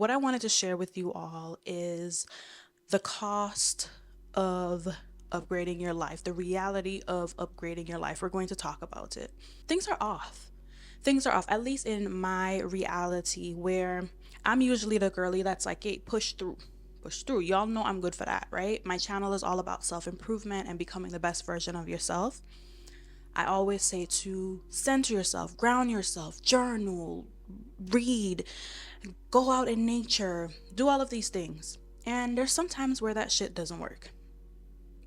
what I wanted to share with you all is the cost of upgrading your life, the reality of upgrading your life. We're going to talk about it. Things are off. Things are off, at least in my reality, where I'm usually the girly that's like, hey, push through. Push through. Y'all know I'm good for that, right? My channel is all about self improvement and becoming the best version of yourself. I always say to center yourself, ground yourself, journal, read, go out in nature, do all of these things. And there's some times where that shit doesn't work.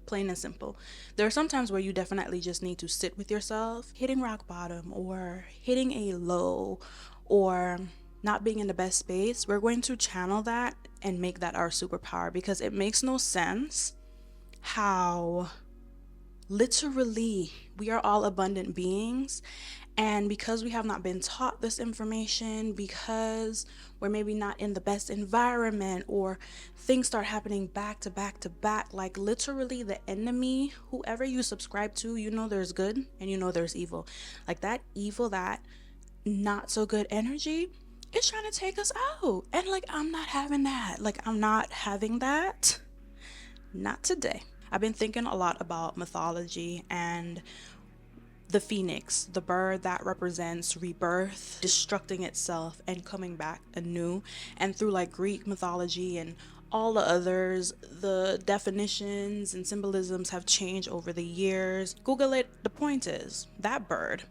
Plain and simple. There are some times where you definitely just need to sit with yourself, hitting rock bottom or hitting a low or not being in the best space. We're going to channel that and make that our superpower because it makes no sense how literally we are all abundant beings, and because we have not been taught this information, because we're maybe not in the best environment, or things start happening back to back to back, like literally the enemy, whoever you subscribe to, you know there's good and you know there's evil. Like that evil, that not so good energy is trying to take us out, and like I'm not having that. Like I'm not having that. Not today. I've been thinking a lot about mythology and the phoenix, the bird that represents rebirth, destructing itself and coming back anew. And through like Greek mythology and all the others, the definitions and symbolisms have changed over the years. Google it. The point is that bird.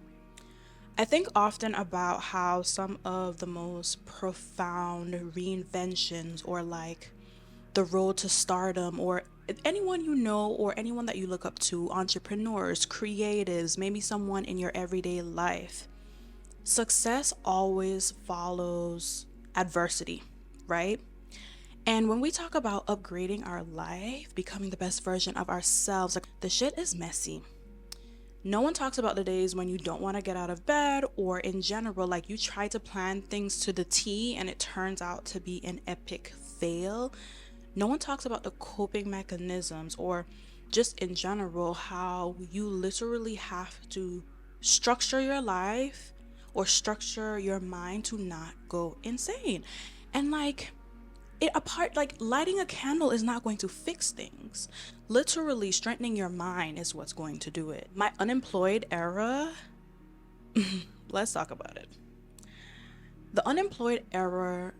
I think often about how some of the most profound reinventions, or like the road to stardom, or anyone you know or anyone that you look up to, entrepreneurs, creatives, maybe someone in your everyday life, success always follows adversity, right? And when we talk about upgrading our life, becoming the best version of ourselves, like the shit is messy. No one talks about the days when you don't want to get out of bed, or in general, like you try to plan things to the T and it turns out to be an epic fail. No one talks about the coping mechanisms, or just in general, how you literally have to structure your life or structure your mind to not go insane. And like, it apart, like lighting a candle is not going to fix things. Literally strengthening your mind is what's going to do it. My unemployed era, let's talk about it. The unemployed era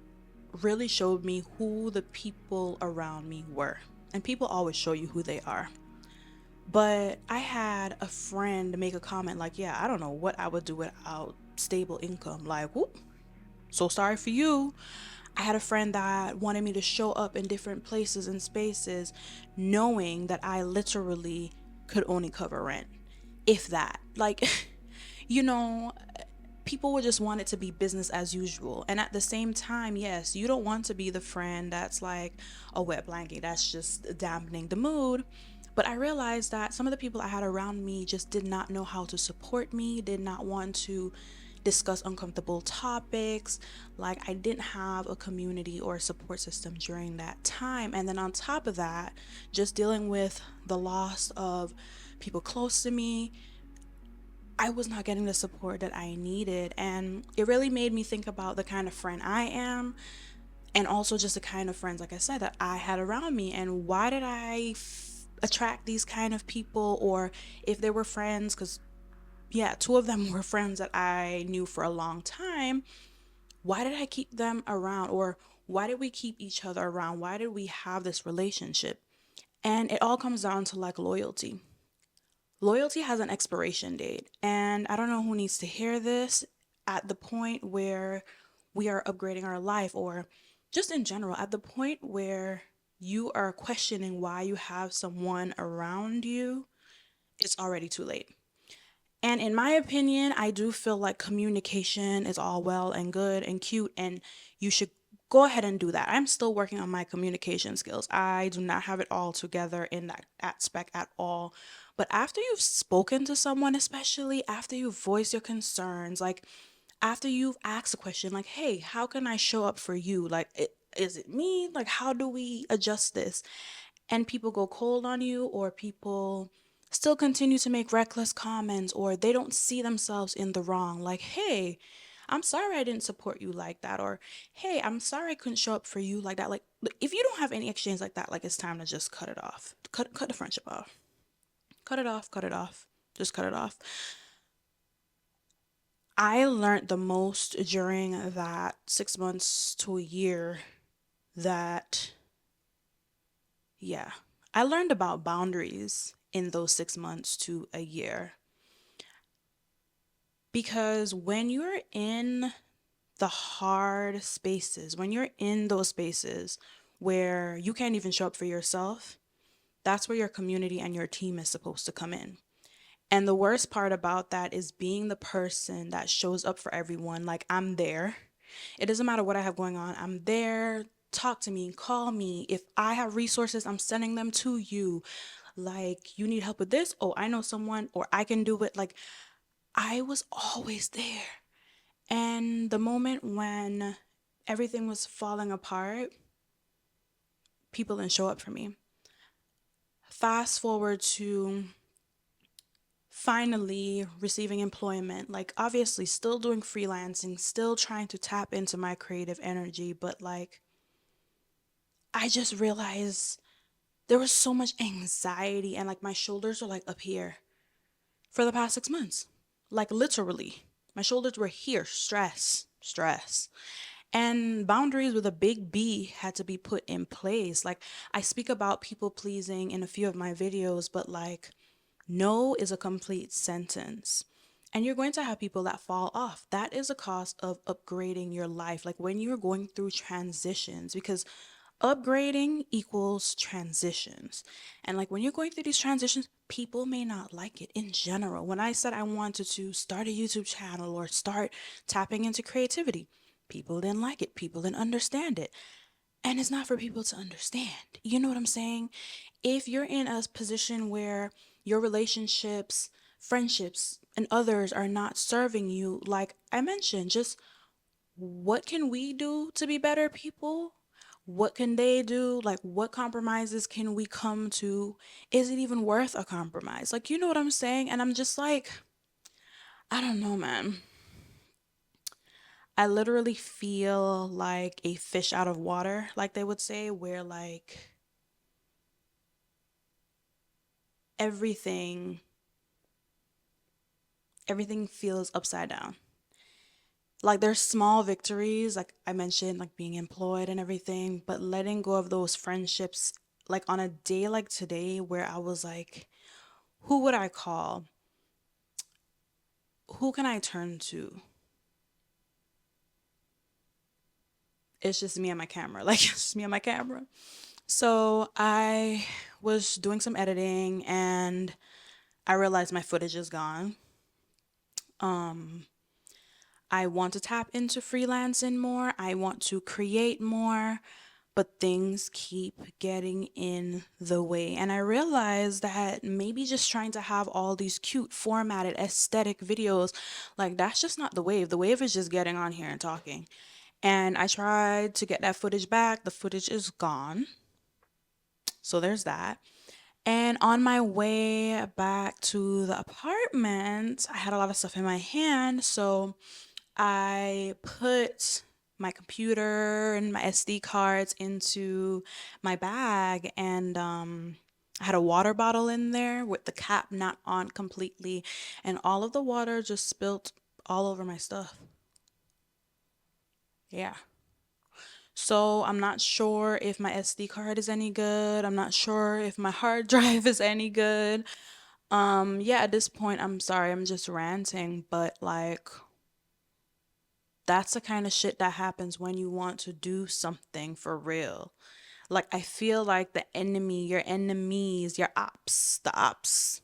really showed me who the people around me were. And people always show you who they are. But I had a friend make a comment like, yeah, I don't know what I would do without stable income. Like, whoop, so sorry for you. I had a friend that wanted me to show up in different places and spaces, knowing that I literally could only cover rent, if that. Like, you know, people would just want it to be business as usual. And at the same time, yes, you don't want to be the friend that's like a wet blanket, that's just dampening the mood. But I realized that some of the people I had around me just did not know how to support me, did not want to discuss uncomfortable topics. Like, I didn't have a community or a support system during that time. And then on top of that, just dealing with the loss of people close to me, I was not getting the support that I needed. And it really made me think about the kind of friend I am, and also just the kind of friends, like I said, that I had around me. And why did I attract these kind of people? Or if they were friends, because yeah, two of them were friends that I knew for a long time. Why did I keep them around? Or why did we keep each other around? Why did we have this relationship? And it all comes down to like loyalty. Loyalty has an expiration date. And I don't know who needs to hear this at the point where we are upgrading our life, or just in general, at the point where you are questioning why you have someone around you, it's already too late. And in my opinion, I do feel like communication is all well and good and cute, and you should go ahead and do that. I'm still working on my communication skills. I do not have it all together in that aspect at all. But after you've spoken to someone, especially after you've voiced your concerns, like after you've asked a question, like, hey, how can I show up for you? Like, is it me? Like, how do we adjust this? And people go cold on you, or people still continue to make reckless comments, or they don't see themselves in the wrong. Like, hey, I'm sorry I didn't support you like that. Or, hey, I'm sorry I couldn't show up for you like that. Like, if you don't have any exchange like that, like, it's time to just cut it off. Cut the friendship off. Cut it off, cut it off. Just cut it off. I learned the most during that 6 months to a year that, yeah, I learned about boundaries in those 6 months to a year. Because when you're in the hard spaces, when you're in those spaces where you can't even show up for yourself, that's where your community and your team is supposed to come in. And the worst part about that is being the person that shows up for everyone. Like, I'm there. It doesn't matter what I have going on. I'm there. Talk to me, call me. If I have resources, I'm sending them to you. Like, you need help with this? Oh, I know someone, or I can do it. Like, I was always there. And the moment when everything was falling apart, people didn't show up for me. Fast forward to finally receiving employment, like obviously still doing freelancing, still trying to tap into my creative energy, but like I just realized there was so much anxiety and like my shoulders are like up here for the past 6 months. Like literally, my shoulders were here, stress. And boundaries with a big B had to be put in place. Like I speak about people pleasing in a few of my videos, but like no is a complete sentence. And you're going to have people that fall off. That is a cost of upgrading your life. Like when you're going through transitions, because upgrading equals transitions. And like when you're going through these transitions, people may not like it in general. When I said I wanted to start a YouTube channel or start tapping into creativity, people didn't like it. People didn't understand it. And it's not for people to understand. You know what I'm saying? If you're in a position where your relationships, friendships, and others are not serving you, like I mentioned, just what can we do to be better people? What can they do? Like, what compromises can we come to? Is it even worth a compromise? Like, you know what I'm saying? And I'm just like, I don't know, man. I literally feel like a fish out of water, like they would say, where like everything everything feels upside down. Like there's small victories, like I mentioned, like being employed and everything, but letting go of those friendships, like on a day like today where I was like, who would I call? Who can I turn to? It's just me and my camera. Like it's just me and my camera. So I was doing some editing and I realized my footage is gone. Um, I want to tap into freelancing more. I want to create more, but things keep getting in the way. And I realized that maybe just trying to have all these cute, formatted, aesthetic videos, like that's just not the wave. The wave is just getting on here and talking. And I tried to get that footage back. The footage is gone. So there's that. And on my way back to the apartment, I had a lot of stuff in my hand. So I put my computer and my SD cards into my bag, and I had a water bottle in there with the cap not on completely, and all of the water just spilt all over my stuff. Yeah. So I'm not sure if my SD card is any good. I'm not sure if my hard drive is any good. Yeah, at this point, I'm sorry, I'm just ranting, but like that's the kind of shit that happens when you want to do something for real. Like, I feel like the enemy, your enemies, your ops, the ops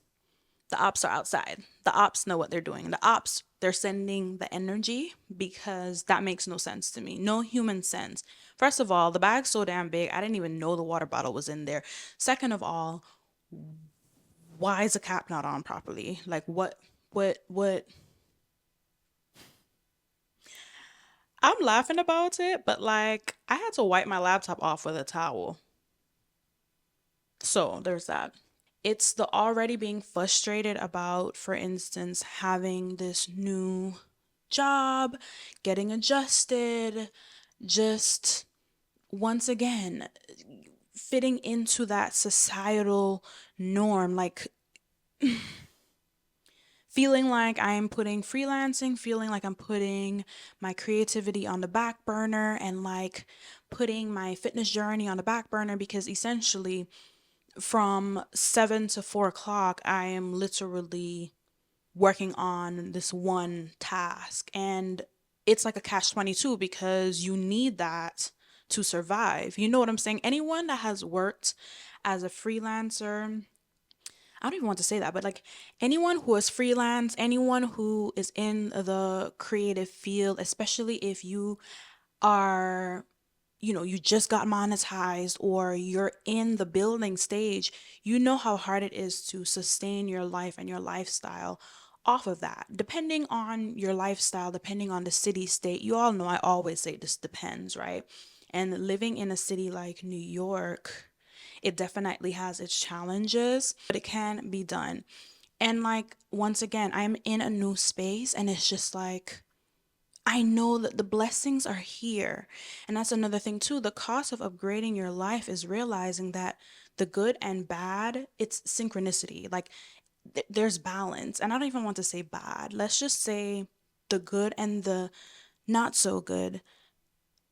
are outside. The ops know what they're doing. The ops, they're sending the energy because that makes no sense to me. No human sense. First of all, the bag's so damn big, I didn't even know the water bottle was in there. Second of all, why is the cap not on properly? Like, what? I'm laughing about it, but like I had to wipe my laptop off with a towel. So there's that. It's the already being frustrated about, for instance, having this new job, getting adjusted, just once again fitting into that societal norm, like feeling like I'm putting freelancing, feeling like I'm putting my creativity on the back burner, and like putting my fitness journey on the back burner, because essentially from 7 to 4 o'clock, I am literally working on this one task. And it's like a catch 22 because you need that to survive. You know what I'm saying? Anyone that has worked as a freelancer, I don't even want to say that, but like anyone who is freelance, anyone who is in the creative field, especially if you are, you just got monetized or you're in the building stage, you know how hard it is to sustain your life and your lifestyle off of that. Depending on your lifestyle, depending on the city, state, you all know I always say this depends, right? And living in a city like New York, it definitely has its challenges, but it can be done. And like, once again, I'm in a new space and it's just like, I know that the blessings are here. And that's another thing too. The cost of upgrading your life is realizing that the good and bad, it's synchronicity. Like there's balance. And I don't even want to say bad. Let's just say the good and the not so good.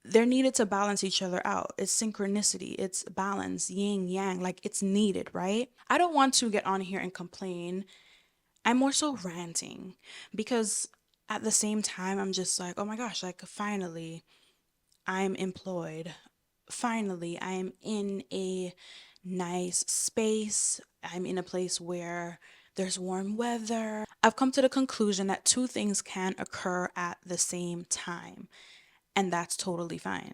They're needed to balance each other out. It's synchronicity, it's balance, yin yang, like it's needed, right? I don't want to get on here and complain. I'm more so ranting because at the same time, I'm just like, oh my gosh, like finally I'm employed. Finally, I'm in a nice space. I'm in a place where there's warm weather. I've come to the conclusion that two things can occur at the same time, and that's totally fine.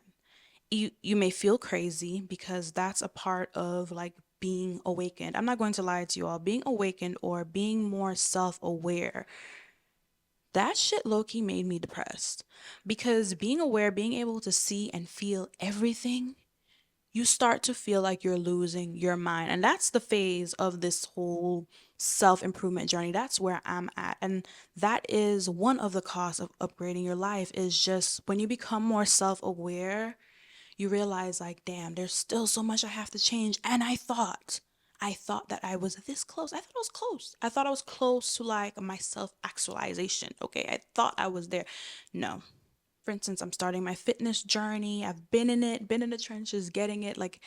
You may feel crazy because that's a part of like being awakened. I'm not going to lie to you all. Being awakened or being more self-aware, that shit low-key made me depressed. Because being aware, being able to see and feel everything, you start to feel like you're losing your mind. And that's the phase of this whole self-improvement journey. That's where I'm at. And that is one of the costs of upgrading your life, is just when you become more self-aware, you realize like, damn, there's still so much I have to change. And I thought that I was this close. I thought I was close. I thought I was close to like my self actualization. Okay. I thought I was there. No. For instance, I'm starting my fitness journey. I've been in it, been in the trenches, getting it. Like,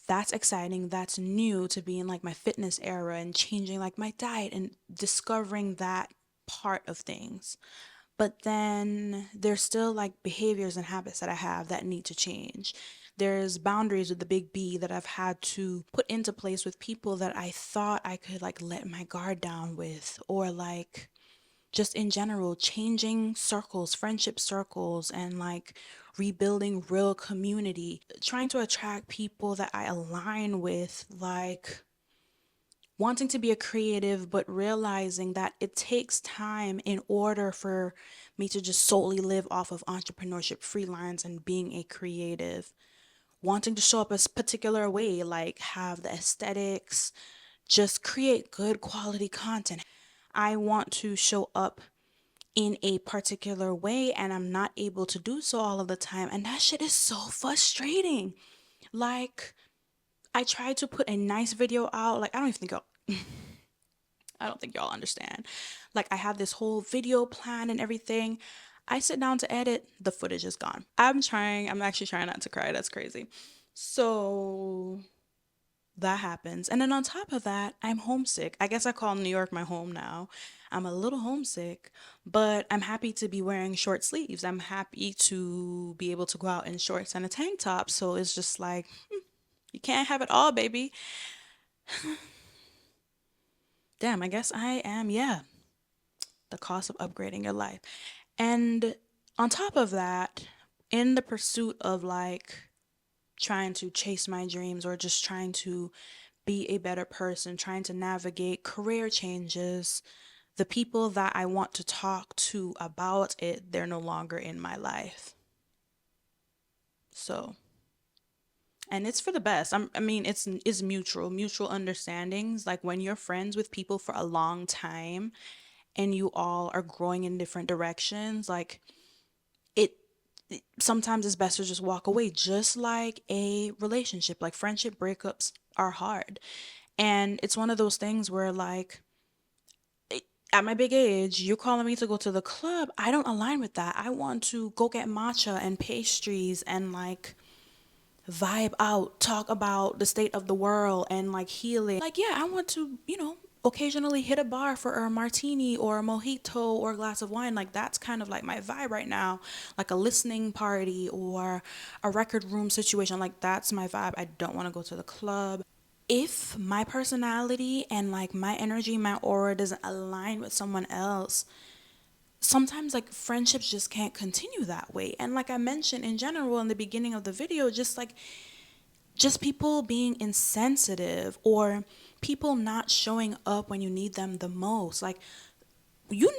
that's exciting. That's new to be in like my fitness era and changing like my diet and discovering that part of things. But then there's still like behaviors and habits that I have that need to change. There's boundaries with the big B that I've had to put into place with people that I thought I could like let my guard down with, or like just in general, changing circles, friendship circles, and like rebuilding real community, trying to attract people that I align with, like wanting to be a creative, but realizing that it takes time in order for me to just solely live off of entrepreneurship, freelance, and being a creative. Wanting to show up a particular way, like have the aesthetics, just create good quality content. I want to show up in a particular way and I'm not able to do so all of the time. And that shit is so frustrating. Like, I tried to put a nice video out. Like, I don't think y'all understand. Like, I have this whole video plan and everything. I sit down to edit, the footage is gone. I'm actually trying not to cry. That's crazy. So that happens. And then on top of that, I'm homesick. I guess I call New York my home now. I'm a little homesick, but I'm happy to be wearing short sleeves. I'm happy to be able to go out in shorts and a tank top. So it's just like, you can't have it all, baby. Damn, I guess I am, yeah, the cost of upgrading your life. And on top of that, in the pursuit of like trying to chase my dreams or just trying to be a better person, trying to navigate career changes, the people that I want to talk to about it, they're no longer in my life. So, and it's for the best. I mean, it's mutual understandings. Like when you're friends with people for a long time and you all are growing in different directions, like it sometimes it's best to just walk away, just like a relationship. Like friendship breakups are hard. And it's one of those things where, like, at my big age, you're calling me to go to the club. I don't align with that. I want to go get matcha and pastries and like vibe out, talk about the state of the world and like healing. Like, yeah, I want to, occasionally hit a bar for a martini or a mojito or a glass of wine. Like, that's kind of like my vibe right now. Like a listening party or a record room situation. Like, that's my vibe. I don't want to go to the club. If my personality and like my energy, my aura doesn't align with someone else, sometimes like friendships just can't continue that way. And like I mentioned in general in the beginning of the video, just people being insensitive or people not showing up when you need them the most. Like, you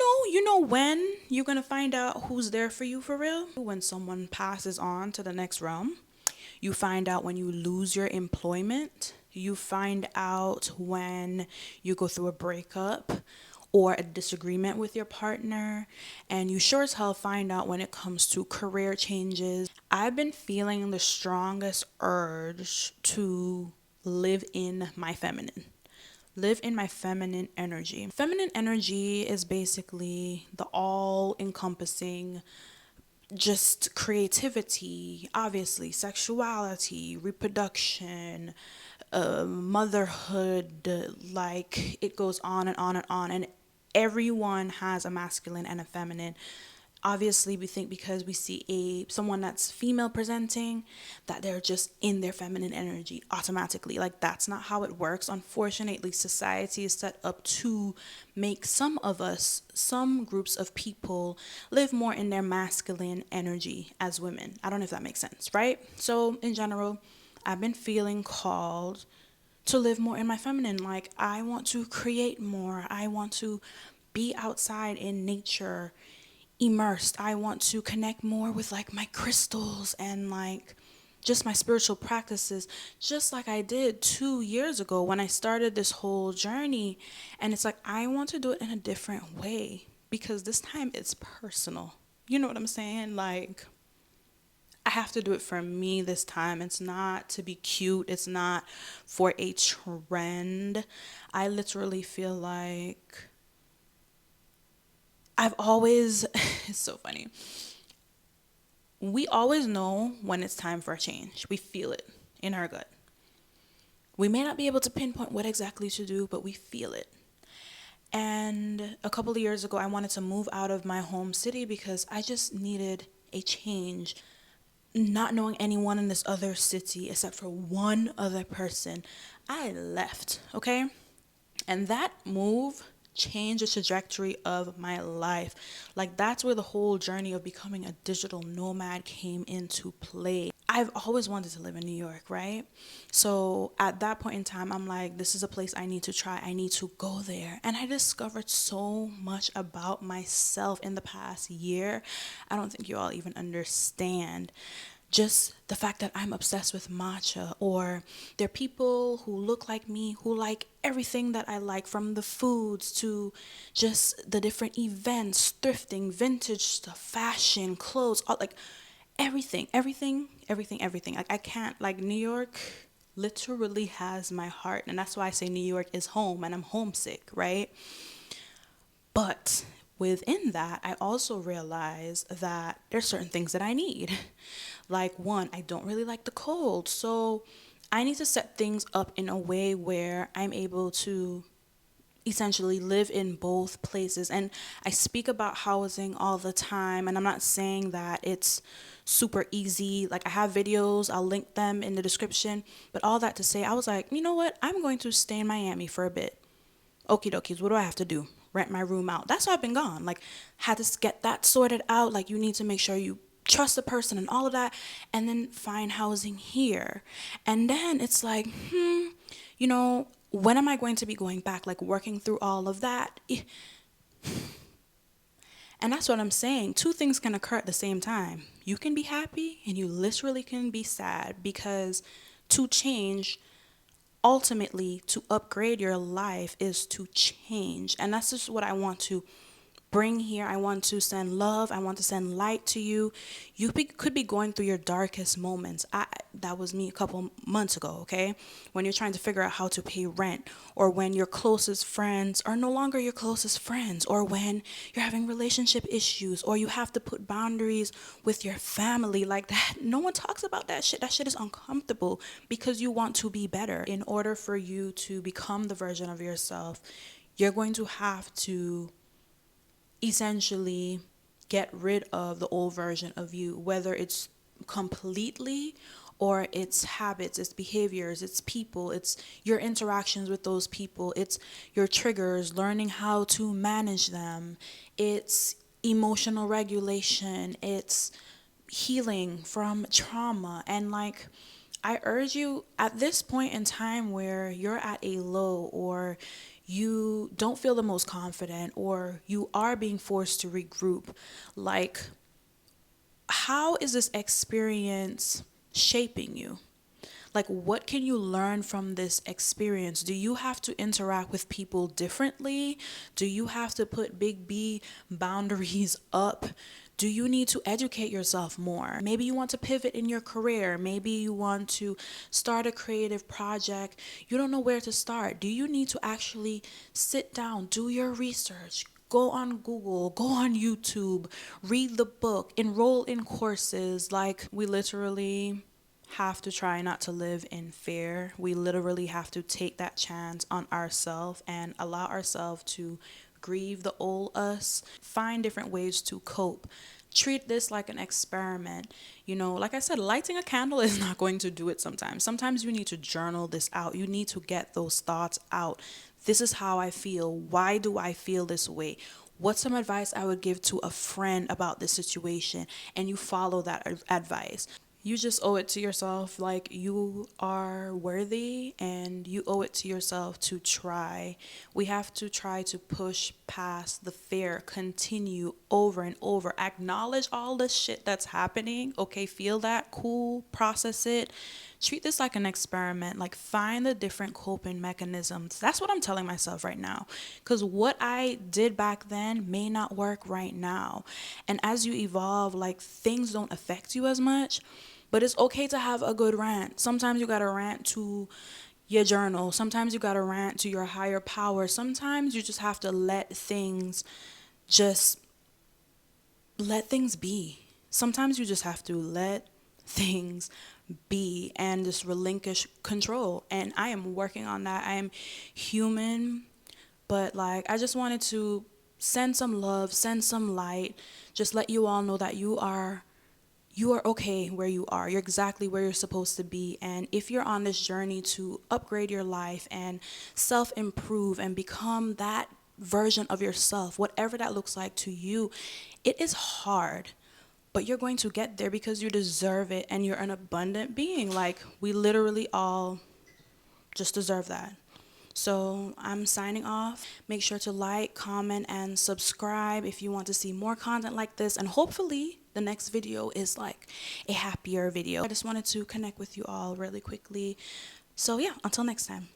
know when you're going to find out who's there for you for real? When someone passes on to the next realm. You find out when you lose your employment. You find out when you go through a breakup or a disagreement with your partner. And you sure as hell find out when it comes to career changes. I've been feeling the strongest urge to live in my feminine. Live in my feminine energy. Feminine energy is basically the all encompassing just creativity, obviously, sexuality, reproduction, motherhood, like it goes on and on and on. And everyone has a masculine and a feminine. Obviously, we think because we see someone that's female presenting that they're just in their feminine energy automatically. Like, that's not how it works. Unfortunately, society is set up to make some of us, some groups of people, live more in their masculine energy as women. I don't know if that makes sense, right? So in general, I've been feeling called to live more in my feminine. Like, I want to create more. I want to be outside in nature, immersed. I want to connect more with like my crystals and like just my spiritual practices, just like I did 2 years ago when I started this whole journey. And it's like, I want to do it in a different way because this time it's personal. You know what I'm saying? Like, I have to do it for me this time. It's not to be cute, it's not for a trend. I literally feel like I've always, it's so funny. We always know when it's time for a change. We feel it in our gut. We may not be able to pinpoint what exactly to do, but we feel it. And a couple of years ago, I wanted to move out of my home city because I just needed a change. Not knowing anyone in this other city except for one other person, I left, okay? And that move changed the trajectory of my life. Like, that's where the whole journey of becoming a digital nomad came into play. I've always wanted to live in New York, right? So at that point in time, I'm like, this is a place I need to try. I need to go there. And I discovered so much about myself in the past year. I don't think you all even understand. Just the fact that I'm obsessed with matcha, or there are people who look like me who like everything that I like, from the foods to just the different events, thrifting, vintage stuff, fashion, clothes, all, like everything. Like, I can't, like, New York literally has my heart, and that's why I say New York is home and I'm homesick, right? But within that, I also realize that there's certain things that I need. Like, one, I don't really like the cold. So I need to set things up in a way where I'm able to essentially live in both places. And I speak about housing all the time, and I'm not saying that it's super easy. Like, I have videos, I'll link them in the description. But all that to say, I was like, you know what? I'm going to stay in Miami for a bit. Okie dokies, what do I have to do? Rent my room out. That's why I've been gone. Like, had to get that sorted out. Like, you need to make sure you trust the person and all of that, and then find housing here. And then it's like, when am I going to be going back? Like, working through all of that. And that's what I'm saying. Two things can occur at the same time. You can be happy and you literally can be sad, because to change, ultimately, to upgrade your life is to change. And that's just what I want to bring here. I want to send love. I want to send light to you. Could be going through your darkest moments. That was me a couple months ago, okay? When you're trying to figure out how to pay rent, or when your closest friends are no longer your closest friends, or when you're having relationship issues, or you have to put boundaries with your family like that. No one talks about that shit. That shit is uncomfortable because you want to be better. In order for you to become the version of yourself, you're going to have to essentially get rid of the old version of you, whether it's completely or it's habits, it's behaviors, it's people, it's your interactions with those people, it's your triggers, learning how to manage them, it's emotional regulation, it's healing from trauma. And like, I urge you at this point in time where you're at a low, or you don't feel the most confident, or you are being forced to regroup, like, how is this experience shaping you? Like, what can you learn from this experience? Do you have to interact with people differently? Do you have to put big B boundaries up? Do you need to educate yourself more? Maybe you want to pivot in your career. Maybe you want to start a creative project. You don't know where to start. Do you need to actually sit down, do your research, go on Google, go on YouTube, read the book, enroll in courses? Like, we literally have to try not to live in fear. We literally have to take that chance on ourselves and allow ourselves to grieve the old us, find different ways to cope. Treat this like an experiment. You know, like I said, lighting a candle is not going to do it sometimes. Sometimes you need to journal this out. You need to get those thoughts out. This is how I feel. Why do I feel this way? What's some advice I would give to a friend about this situation? And you follow that advice. You just owe it to yourself. Like, you are worthy, and you owe it to yourself to try. We have to try to push past the fear, continue over and over, acknowledge all the shit that's happening. Okay, feel that, cool, process it. Treat this like an experiment. Like, find the different coping mechanisms. That's what I'm telling myself right now, because what I did back then may not work right now. And as you evolve, like, things don't affect you as much. But it's okay to have a good rant. Sometimes you gotta rant to your journal. Sometimes you gotta rant to your higher power. Sometimes you just have to just let things be. Sometimes you just have to let things be and just relinquish control. And I am working on that. I am human, but like, I just wanted to send some love, send some light, just let you all know that you are okay where you are. You're exactly where you're supposed to be. And if you're on this journey to upgrade your life and self-improve and become that version of yourself, whatever that looks like to you, it is hard, but you're going to get there because you deserve it and you're an abundant being. Like, we literally all just deserve that. So I'm signing off. Make sure to like, comment, and subscribe if you want to see more content like this. And hopefully the next video is like a happier video. I just wanted to connect with you all really quickly. So yeah, until next time.